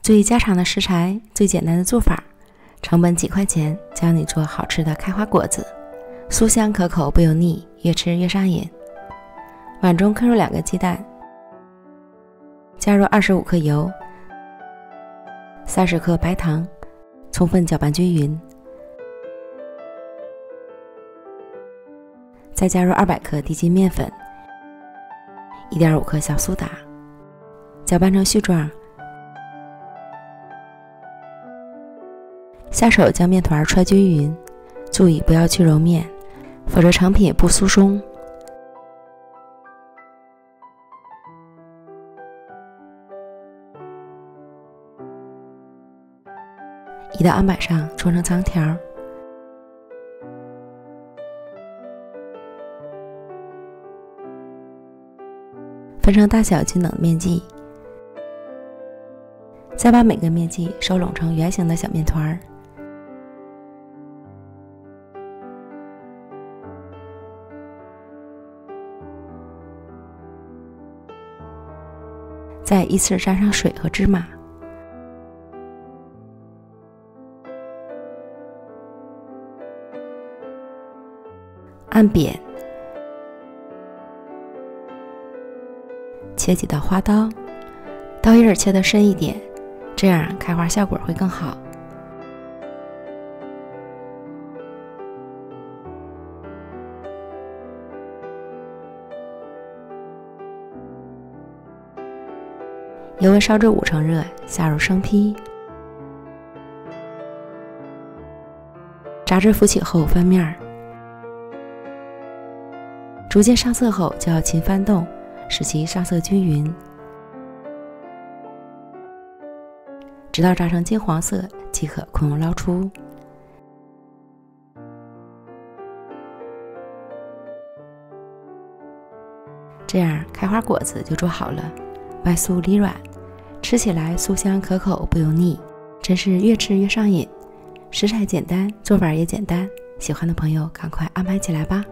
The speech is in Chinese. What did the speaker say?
最家常的食材，最简单的做法，成本几块钱，教你做好吃的开花果子，酥香可口不油腻，越吃越上瘾。碗中刻入2个鸡蛋，加入25克油，30克白糖，充分搅拌均匀，再加入200克低筋面粉，1.5克小苏打，搅拌成絮状。下手将面团揣均匀，注意不要去揉面，否则成品不酥松。移到案板上搓成长条，分成大小均等的面剂，再把每个面剂收拢成圆形的小面团，再依次沾上水和芝麻，按扁，切几刀花刀，刀叶切得深一点，这样开花效果会更好。油温烧至5成热，下入生坯，炸至浮起后翻面，逐渐上色后就要勤翻动，使其上色均匀，直到炸成金黄色即可控油捞出。这样开花果子就做好了，外酥里软，吃起来酥香可口不油腻，真是越吃越上瘾。食材简单，做法也简单，喜欢的朋友赶快安排起来吧。